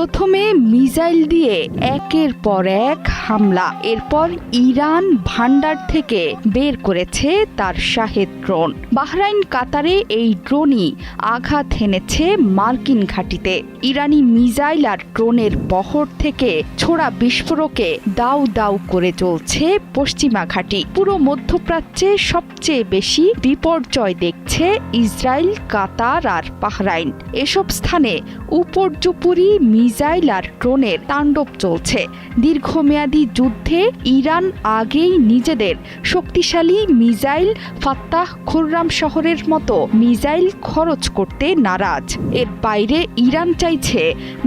প্রথমে মিসাইল দিয়ে একের পর এক হামলা, এরপর ইরান ভান্ডার থেকে বের করেছে তার শাহেদ ড্রোন। বাহরাইন কাতারে এই ড্রোনই আঘাত হেনেছে মার্কিন ঘাঁটিতে। ইরানি মিসাইল আর ড্রোনের বহর থেকে ছোড়া বিস্ফোরকে দাউ দাউ করে চলছে পশ্চিমা ঘাঁটি। পুরো মধ্যপ্রাচ্যে সবচেয়ে বেশি বিপর্যয় দেখছে ইসরায়েল, কাতার আর বাহরাইন। এসব স্থানে উপর্যুপরি মিসাইল আর ড্রোনের তাণ্ডব চলছে। দীর্ঘমেয়াদী যুদ্ধে ইরান আগেই নিজেদের শক্তিশালী মিসাইল ফাত্তাহ খুররাম শহরের মতো মিসাইল খরচ করতে নারাজ। এর বাইরে ইরান চাইছে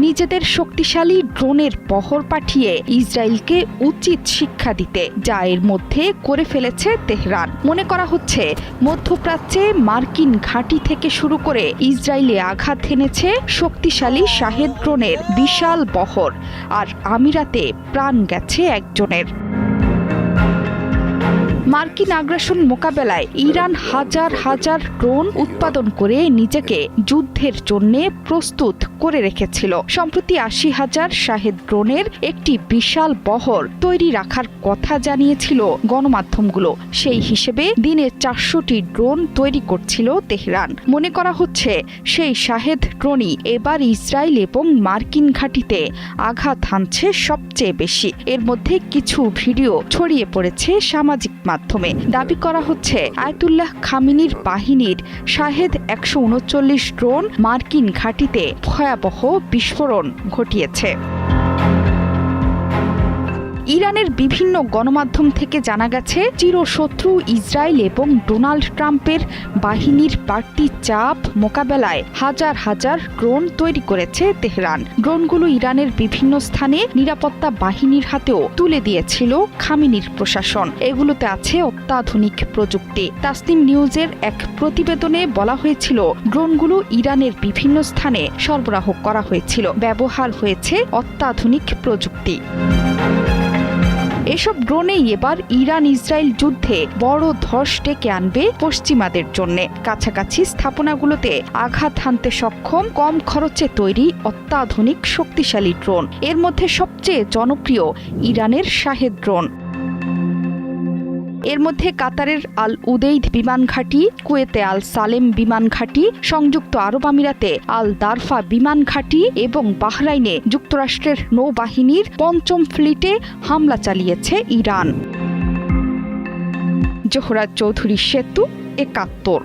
নিজেদের শক্তিশালী ড্রোনের বহর পাঠিয়ে ইসরায়েলকে উচিত শিক্ষা দিতে, যা এর মধ্যে করে ফেলেছে তেহরান। মনে করা হচ্ছে মধ্যপ্রাচ্যে মার্কিন ঘাঁটি থেকে শুরু করে ইসরায়েলে আঘাত হেনেছে শক্তিশালী শাহেদ ড্রোনের বিশাল বহর, আর আমিরাতে প্রাণ গেছে একজনের। মার্কিন আগ্রাসন মোকাবেলায় ইরান হাজার হাজার ড্রোন উৎপাদন করে নিজেকে যুদ্ধের জন্য প্রস্তুত করে রেখেছিল। সম্প্রতি ৮০,০০০ শাহেদ ড্রোনের একটি বিশাল বহর তৈরি রাখার কথা জানিয়েছিল গণমাধ্যমগুলো। সেই হিসেবে দিনে ৪০০টি ড্রোন তৈরি করছিল তেহরান। মনে করা হচ্ছে সেই শাহেদ ড্রোনই এবার ইসরায়েল এবং মার্কিন ঘাঁটিতে আঘাত হানছে সবচেয়ে বেশি। এর মধ্যে কিছু ভিডিও ছড়িয়ে পড়েছে সামাজিক মাধ্যমে। দাবি করা হচ্ছে আয়াতুল্লাহ খামিনির বাহিনীর শাহেদ ১৩৯ ড্রোন মার্কিন ঘাঁটিতে ভয়াবহ বিস্ফোরণ ঘটিয়েছে। ইরানের বিভিন্ন গণমাধ্যম থেকে জানা গেছে, চিরশত্রু ইসরায়েল এবং ডোনাল্ড ট্রাম্পের বাহিনীর বাড়তি চাপ মোকাবেলায় হাজার হাজার ড্রোন তৈরি করেছে তেহরান। ড্রোনগুলো ইরানের বিভিন্ন স্থানে নিরাপত্তা বাহিনীর হাতেও তুলে দিয়েছিল খামেনির প্রশাসন। এগুলোতে আছে অত্যাধুনিক প্রযুক্তি। তাসনিম নিউজের এক প্রতিবেদনে বলা হয়েছিল, ড্রোনগুলো ইরানের বিভিন্ন স্থানে সরবরাহ করা হয়েছিল, ব্যবহার হয়েছে অত্যাধুনিক প্রযুক্তি। এসব ড্রোনেই এবার ইরান ইসরায়েল যুদ্ধে বড় ধস ডেকে আনবে পশ্চিমাদের জন্য। কাছাকাছি স্থাপনাগুলোতে আঘাত হানতে সক্ষম কম খরচে তৈরি অত্যাধুনিক শক্তিশালী ড্রোন। এর মধ্যে সবচেয়ে জনপ্রিয় ইরানের শাহেদ ড্রোন। এর মধ্যে কাতারের আল উদেইদ বিমান ঘাঁটি, কুয়েতে আল সালেম বিমান ঘাঁটি, সংযুক্ত আরব আমিরাতে আল দারফা বিমান ঘাঁটি এবং বাহরাইনে যুক্তরাষ্ট্রের নৌবাহিনীর ৫ম ফ্লিটে হামলা চালিয়েছে ইরান। জোহরা চৌধুরী সেতু, ৭১।